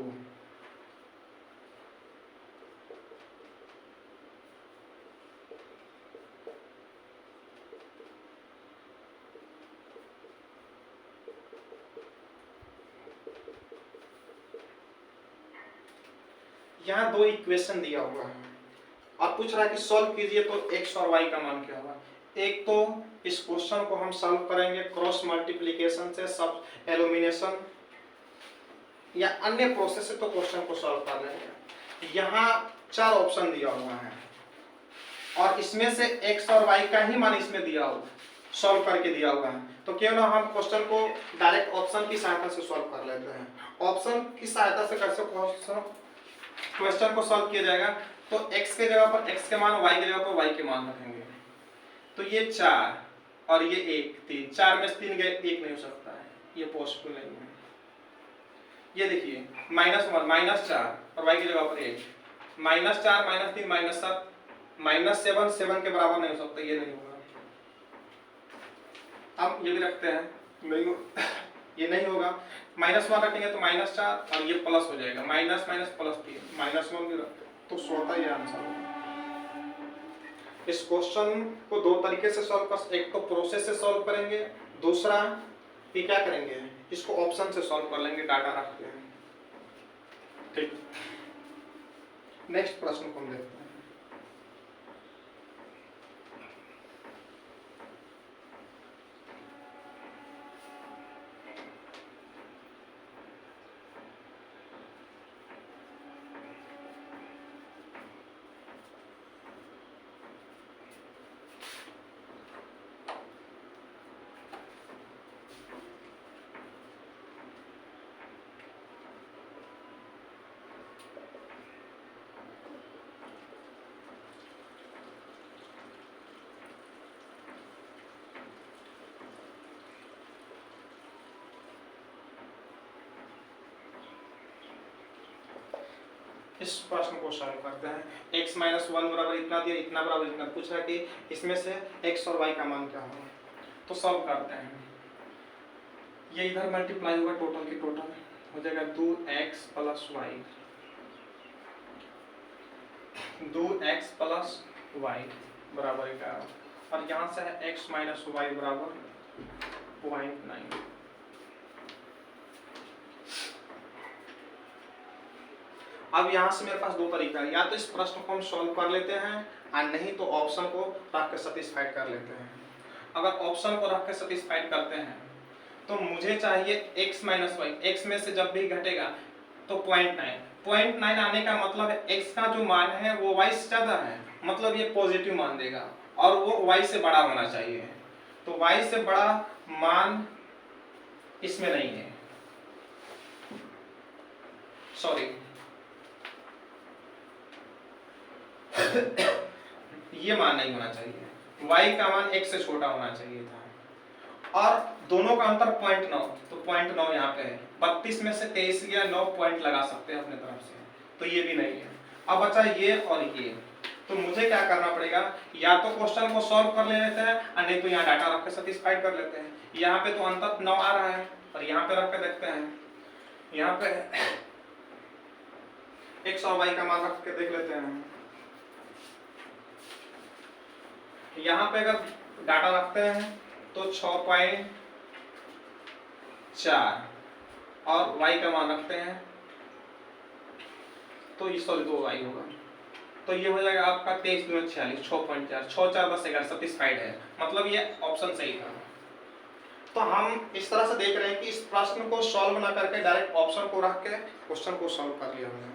[SPEAKER 1] यहाँ दो इक्वेशन दिया हुआ है और पूछ रहा है कि सॉल्व कीजिए तो x और y का मान क्या होगा। एक तो इस क्वेश्चन को हम सॉल्व करेंगे क्रॉस मल्टीप्लिकेशन से, सब एलिमिनेशन या अन्य प्रोसेस से, तो क्वेश्चन को सॉल्व कर लेंगे। यहाँ 4 ऑप्शन दिया हुआ है और इसमें से x और y का ही मान इसमें दिया हुआ, सॉल्व करके दिया हुआ है, तो क्यों ना हम क्वेश्चन को डायरेक्ट ऑप्शन की सहायता से सॉल्व कर लेते हैं। ऑप्शन की सहायता से कैसे क्वेश्चन को सॉल्व किया जाएगा, तो x के जगह पर x के मान, y के जगह पर y के मान रखेंगे। तो ये 4 और ये 1 3, 4 में से 3 गए, 1 नहीं हो सकता है, ये पॉसिबल नहीं है। ये देखिए -1 -4 और y की जगह पर 1, -4 -3 -7 7 के बराबर नहीं हो सकता, ये नहीं होगा। अब ये भी रखते हैं, नहीं हो ये नहीं होगा। -1 रखेंगे तो -4 और ये प्लस हो जाएगा, माइनस माइनस प्लस 3, -1 भी रखते हैं, तो 16 ये आंसर होगा। इस क्वेश्चन को दो तरीके से सॉल्व कर, एक तो प्रोसेस से सॉल्व करेंगे, दूसरा ये क्या करेंगे, इसको ऑप्शन से सॉल्व कर लेंगे डाटा रख के। ठीक, नेक्स्ट प्रश्न को हम देखते हैं। इस प्रश्न को सॉल्व करते हैं। x माइनस वन बराबर इतना दिया, इतना बराबर इतना, पूछ रहा है कि इसमें से x और y का मान क्या होगा। तो सॉल्व करते हैं। ये इधर मल्टीप्लाई होगा, टोटल की टोटल हो जाएगा 2x plus Y, 2x plus Y बराबर 11, और यहाँ से है x माइनस वाई बराबर 0.9। अब यहाँ से मेरे पास दो तरीका है, या तो इस प्रश्न को हम सॉल्व कर लेते हैं और नहीं तो ऑप्शन को रख के सेटिस्फाइड कर लेते हैं। अगर ऑप्शन को रख के सेटिस्फाइड करते हैं तो मुझे चाहिए x माइनस वाई, एक्स में से जब भी घटेगा तो 0.9 आने का मतलब है x का जो मान है वो y से ज़्यादा है, मतलब ये पॉजिटिव मान देगा और वो y से बड़ा होना चाहिए। तो y से बड़ा मान इसमें नहीं है, सॉरी ये मान नहीं होना चाहिए, y का मान x से छोटा होना चाहिए था। और दोनों का अंतर 0.9, तो 0.9 यहाँ पे है। 32 में से 23 गया, 9 पॉइंट लगा सकते हैं अपने तरफ से, तो ये भी नहीं है। अब बचा ये और ये, तो मुझे क्या करना पड़ेगा, या तो क्वेश्चन को सॉल्व कर लेते हैं और नहीं तो यहाँ डाटा रख के सेटिस्फाइड कर लेते हैं। यहाँ पे तो अंतर 9 आ रहा है, और यहाँ पे रख के देखते हैं, यहाँ पे x और y का मान रख के देख लेते हैं। यहाँ पे अगर डाटा रखते हैं तो 6.4 और y का मान रखते हैं तो ये 2y होगा, तो ये हो जाएगा आपका 23 दूनी 46, 6.4, 6 4 10 11 सेटिस्फाइड है, मतलब ये ऑप्शन सही था। तो हम इस तरह से देख रहे हैं कि इस प्रश्न को सॉल्व ना करके डायरेक्ट ऑप्शन को रख के क्वेश्चन को सॉल्व कर लिया हमने।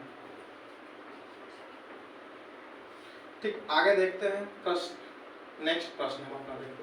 [SPEAKER 1] ठीक, आगे देखते हैं प्रश्न, नेक्स्ट प्रश्न हम अपना देखते हैं।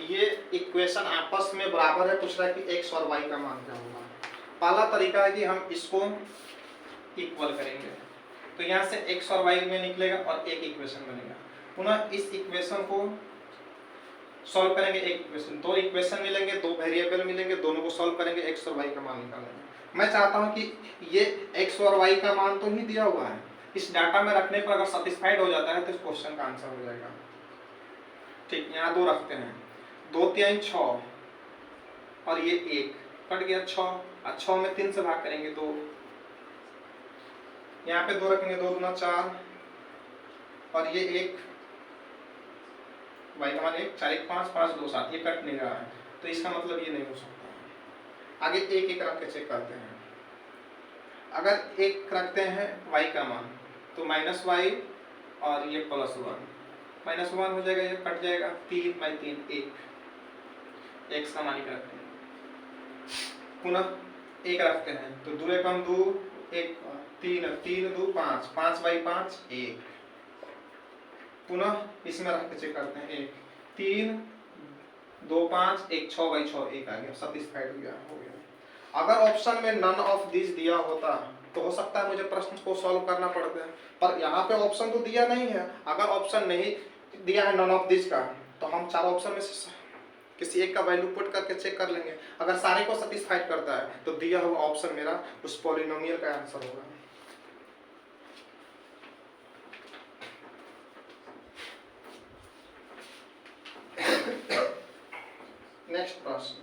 [SPEAKER 1] ये इक्वेशन आपस में बराबर है, पूछ रहा है कि x और y का मान क्या होगा। पहला तरीका है कि हम इसको इक्वल करेंगे, तो यहाँ से x और y में निकलेगा और एक इक्वेशन बनेगा। पुनः इस इक्वेशन को सॉल्व करेंगे, एक इक्वेशन, दो इक्वेशन मिलेंगे, दो वेरिएबल मिलेंगे, दोनों को सॉल्व करेंगे, x और y का मान निकालेंगे। मैं चाहता हूँ कि ये x और y का मान तो ही दिया हुआ है, इस डाटा में रखने पर अगर सेटिस्फाइड हो जाता है तो इस क्वेश्चन का आंसर हो जाएगा। ठीक, यहाँ दो रखते हैं, 2 3 6 और ये 1 कट गया 6, और 6 में 3 से भाग करेंगे 2, यहाँ पे 2 रखेंगे, 2 दूना 4 और ये 1, y का मान 1, 4 1 5 5 2 7, ये कट नहीं रहा है, तो इसका मतलब ये नहीं हो सकता। आगे 1 1 रख के चेक करते हैं। अगर 1 रखते हैं y का मान तो माइनस वाई और ये प्लस 1, माइनस 1 हो जाएगा, ये कट जाएगा, 3 बाई 3 1, x का मान ही रखते हैं। पुनः 1 रखते हैं तो 2 एकम 2 1 3 3 2 5 5 बाई 5 1, पुनः इसमें रख के चेक करते हैं, 1 3 2 5 1 6 बाई 6 1 आ गया, सेटिस्फाइड हो गया। अगर ऑप्शन में नन ऑफ दिस दिया होता तो हो सकता है मुझे प्रश्न को सॉल्व करना पड़ता, पर यहाँ पे ऑप्शन तो दिया नहीं है। अगर ऑप्शन नहीं दिया है नन ऑफ दिस का, तो हम चार ऑप्शन में से किसी एक का वैल्यू पुट करके चेक कर लेंगे। अगर सारे को सेटिस्फाइड करता है तो दिया हुआ ऑप्शन मेरा उस पॉलिनोमियल का आंसर होगा। नेक्स्ट प्रश्न,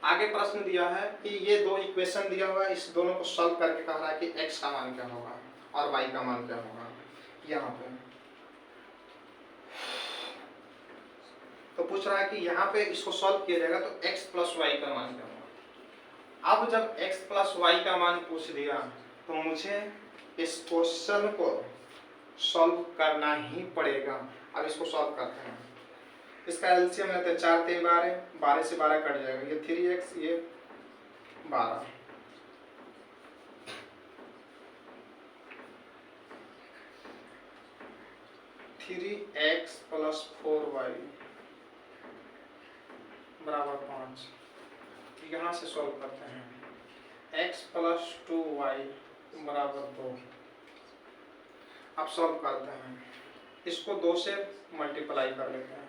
[SPEAKER 1] आगे प्रश्न दिया है कि ये दो इक्वेशन दिया हुआ है, इस दोनों को सॉल्व करके कह रहा है कि x का मान क्या होगा और y का मान क्या होगा। यहाँ पे तो पूछ रहा है कि यहाँ पे इसको सॉल्व किया जाएगा तो x प्लस वाई का मान क्या होगा। अब जब x प्लस वाई का मान पूछ दिया तो मुझे इस क्वेश्चन को सॉल्व करना ही पड़ेगा। अब इसको सॉल्व करते हैं। इसका एलसीएम लेते हैं, 4 3 12, 12 से 12 कट जाएगा, ये 3x ये 12, थ्री एक्स प्लस 4y बराबर 5। यहाँ से सॉल्व करते हैं, x प्लस 2y बराबर 2। अब सॉल्व करते हैं, इसको 2 से मल्टीप्लाई कर लेते हैं,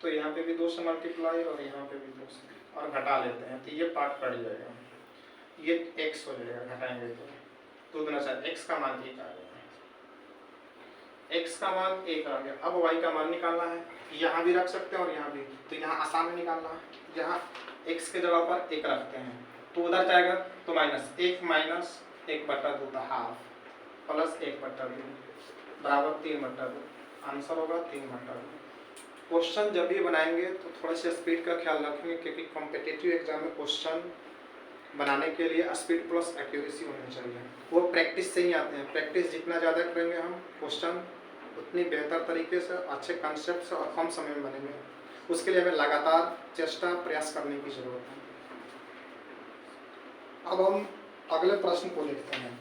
[SPEAKER 1] तो यहाँ पे भी 2 से मल्टीप्लाई और यहाँ पे भी 2 से, और घटा लेते हैं तो ये पार्ट कट जाएगा, ये x हो जाएगा, घटाएंगे तो 2 दूना 4, x का मान 1 आ गया, x का मान 1 आ गया। अब y का मान निकालना है, यहाँ भी रख सकते हैं और यहाँ भी, तो यहाँ आसान है निकालना है। यहाँ x के जगह पर 1 रखते हैं तो उधर जाएगा तो माइनस 1/2 था हाफ, प्लस 1/2 बराबर 3/2, आंसर होगा 3/2। क्वेश्चन जब भी बनाएंगे तो थोड़ा सा स्पीड का ख्याल रखेंगे, क्योंकि कॉम्पिटिटिव एग्जाम में क्वेश्चन बनाने के लिए स्पीड प्लस एक्यूरेसी होनी चाहिए। वो प्रैक्टिस से ही आते हैं, प्रैक्टिस जितना ज़्यादा करेंगे हम क्वेश्चन उतनी बेहतर तरीके से अच्छे कॉन्सेप्ट से और कम समय में बनेंगे। उसके लिए हमें लगातार चेष्टा प्रयास करने की जरूरत है। अब हम अगले प्रश्न को लिखते हैं।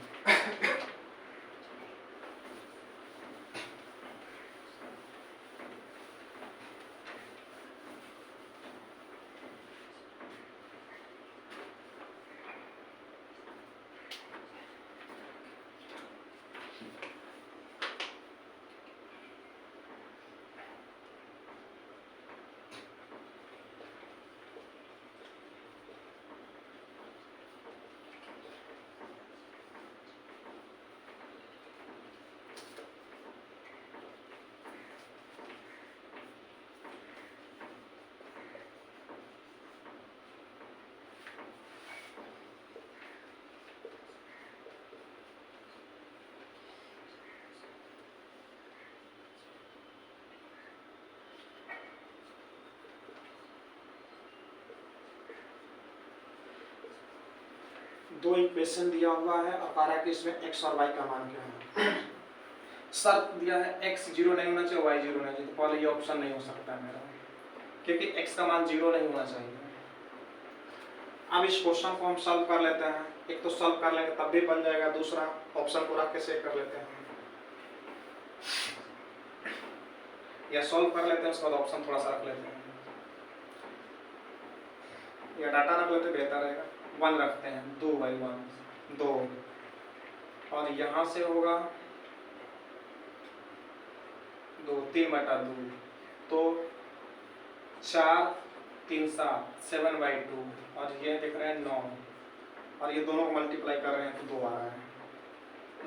[SPEAKER 1] दो इक्वेशन दिया हुआ है और कह रहा है कि इसमें x और y का मान क्या है। शर्त दिया है x 0 नहीं होना चाहिए, y 0 नहीं चाहिए, तो पहले ये ऑप्शन नहीं हो सकता है मेरा, क्योंकि x का मान 0 नहीं होना चाहिए। अब इस क्वेश्चन को हम सॉल्व कर लेते हैं, एक तो सॉल्व कर लेंगे तब भी बन जाएगा, दूसरा ऑप्शन को रख के चेक कर लेते हैं, या सॉल्व कर लेते हैं उसके बाद ऑप्शन थोड़ा सा रख लेते हैं, या डाटा रख लेते बेहतर रहेगा। 1 रखते हैं, 2/1 2, और यहाँ से होगा 2 3/2, तो 4 3 7 7/2, और ये देख रहे हैं 9, और ये दोनों को मल्टीप्लाई कर रहे हैं तो 2 आ रहा है,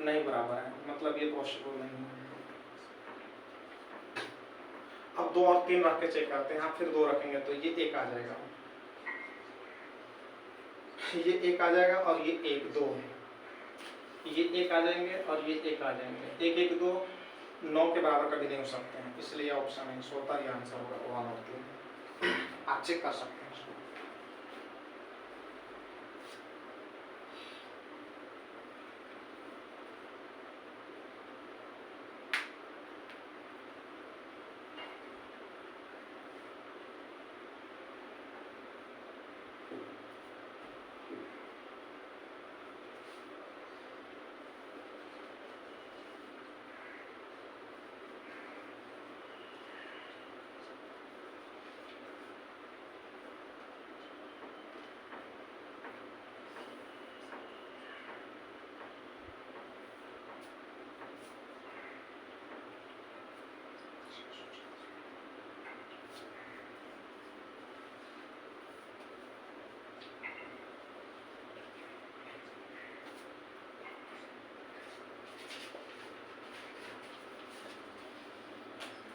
[SPEAKER 1] नहीं बराबर है, मतलब ये पॉसिबल नहीं है। अब 2 और 3 रख के चेक करते हैं, फिर 2 रखेंगे तो ये 1 आ जाएगा, ये 1 आ जाएगा, और ये 1 2, ये 1 आ जाएंगे और ये 1 आ जाएंगे, 1 1 2 9 के बराबर कभी नहीं हो सकते हैं, इसलिए ऑप्शन नहीं सोता, ये आंसर होगा 1 और 2। आप चेक कर सकते हैं।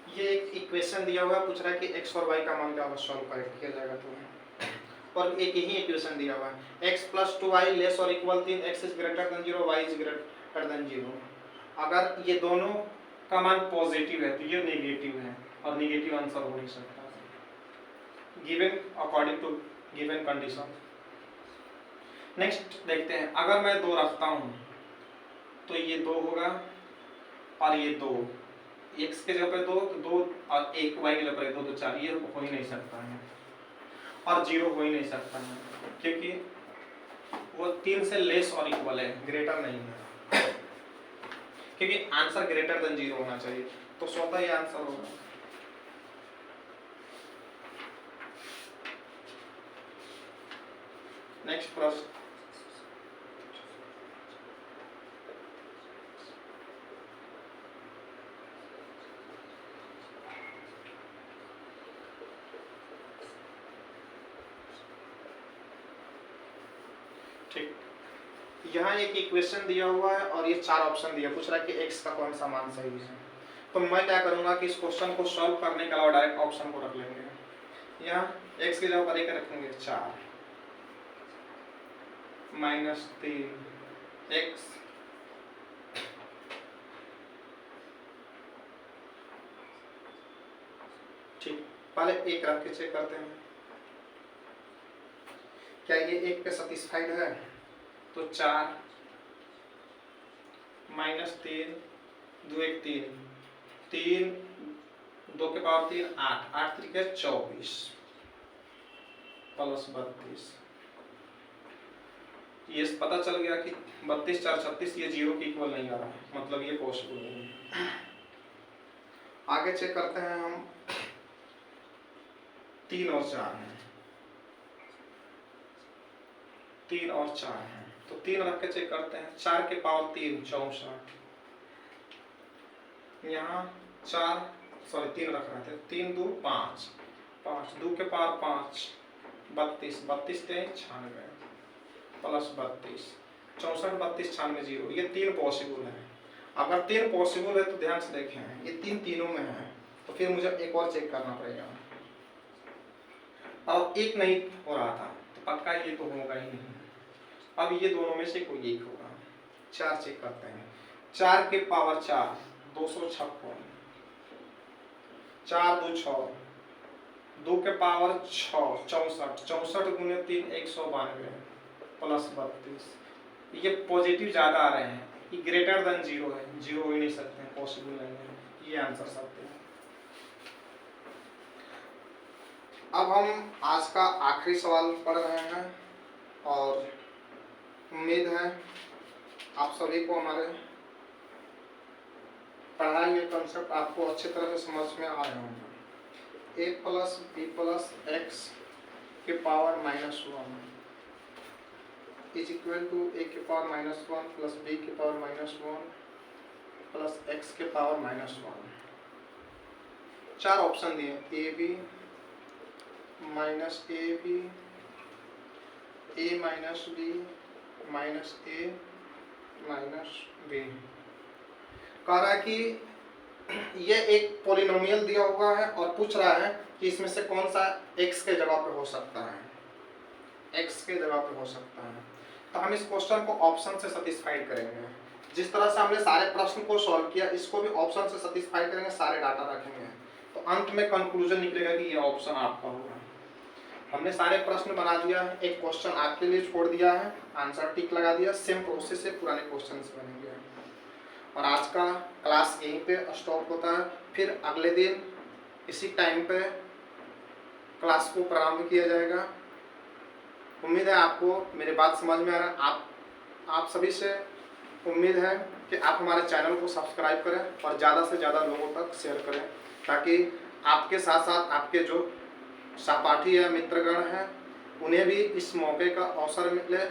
[SPEAKER 1] ये एक इक्वेशन दिया हुआ है, पूछ रहा है कि x और y का मान क्या होगा, सॉल्व किया जाएगा तो और एक ही इक्वेशन दिया हुआ है x + 2y लेस और equal 3 x is greater than 0 y is greater than 0। अगर ये दोनों का मान पॉजिटिव है तो ये नेगेटिव है और नेगेटिव आंसर हो नहीं सकता given according to given condition. Next देखते हैं, अगर मैं 2 रखता हूं तो ये 2 होगा और ये 2, x के जगह पे 2 और 1 y के जगह पे 2 तो 4, ये हो ही नहीं सकता है और 0 हो ही नहीं सकता है क्योंकि वो 3 से लेस और इक्वल है, ग्रेटर नहीं है, क्योंकि आंसर ग्रेटर देन 0 होना चाहिए, तो स्वतः ये आंसर होगा। नेक्स्ट प्रश्न, ठीक, यहाँ एक इक्वेशन दिया हुआ है और ये 4 ऑप्शन दिया, पूछ रहा है कि x का कौन सा मान सही है। तो मैं क्या करूंगा कि इस क्वेश्चन को सॉल्व करने के अलावा डायरेक्ट ऑप्शन को रख लेंगे। यहाँ x की जगह पर एक रखेंगे 4 - 3x ठीक, पहले एक रख के चेक करते हैं क्या ये 1 पे सेटिस्फाइड है। तो 4 - 3 2 1 3 3 2 के पावर 3 8 8 3 के 24 प्लस 32। ये पता चल गया कि 32 4 36 ये 0 के इक्वल नहीं आ रहा है, मतलब ये पॉसिबल नहीं है। आगे चेक करते हैं हम, 3 और 4 हैं, 3 और 4 हैं, तो 3 रख के चेक करते हैं। 4 के पावर 3 64, यहाँ 3 रख रहे थे, 3 2 5 5 2 के पावर 5 32 32 3 96 प्लस 32 64 32 96 0। ये 3 पॉसिबल है। अगर 3 पॉसिबल है तो ध्यान से देखें, ये 3 तीनों में है, तो फिर मुझे एक और चेक करना पड़ेगा। और एक नहीं हो रहा था तो पक्का ये तो होगा ही नहीं। अब ये दोनों में से कोई एक होगा। 4 चेक करते हैं। 4 के पावर 4 256, 4 2 6 2 के पावर 6 64 64 गुने 3 192 प्लस 32। ये पॉजिटिव ज्यादा आ रहे हैं, ये ग्रेटर देन 0 है, 0 हो ही नहीं सकते हैं, पॉसिबल नहीं है, ये आंसर सत्य है। अब हम आज का आखिरी सवाल पढ़ रहे हैं और उम्मीद है आप सभी को हमारे पढ़ाए हुए कंसेप्ट आपको अच्छी तरह से समझ में आए होंगे। a + b + x के power -1 is equal to a के पावर -1 प्लस b के पावर -1 प्लस x के पावर -1। 4 ऑप्शन दिए, a b -ab a b -a -b। कह रहा है कि ये एक पॉलिनोमियल दिया हुआ है और पूछ रहा है कि इसमें से कौन सा x के जगह पे हो सकता है, x के जगह पे हो सकता है। तो हम इस क्वेश्चन को ऑप्शन से सेटिस्फाइड करेंगे। जिस तरह से हमने सारे प्रश्न को सॉल्व किया, इसको भी ऑप्शन से सेटिस्फाइड करेंगे, सारे डाटा रखेंगे, तो अंत में कंक्लूजन निकलेगा कि ये ऑप्शन आपका होगा। हमने सारे प्रश्न बना दिया है, एक क्वेश्चन आपके लिए छोड़ दिया है, आंसर टिक लगा दिया, सेम प्रोसेस से पुराने क्वेश्चन बनेंगे। और आज का क्लास यहीं पे स्टॉप होता है, फिर अगले दिन इसी टाइम पे क्लास को प्रारंभ किया जाएगा। उम्मीद है आपको मेरी बात समझ में आ रहा है। आप सभी से उम्मीद है कि आप हमारे चैनल को सब्सक्राइब करें और ज़्यादा से ज़्यादा लोगों तक शेयर करें, ताकि आपके साथ साथ आपके जो सहपाठी या मित्रगण हैं उन्हें भी इस मौके का अवसर मिले,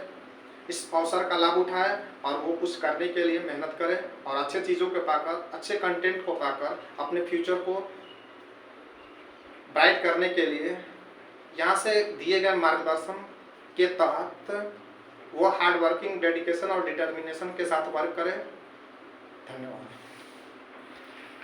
[SPEAKER 1] इस अवसर का लाभ उठाएं और वो कुछ करने के लिए मेहनत करें और अच्छे चीज़ों को पाकर, अच्छे कंटेंट को पाकर अपने फ्यूचर को ब्राइट करने के लिए यहाँ से दिए गए मार्गदर्शन के तहत वो हार्ड वर्किंग, डेडिकेशन और डिटर्मिनेशन के साथ वर्क करें। धन्यवाद।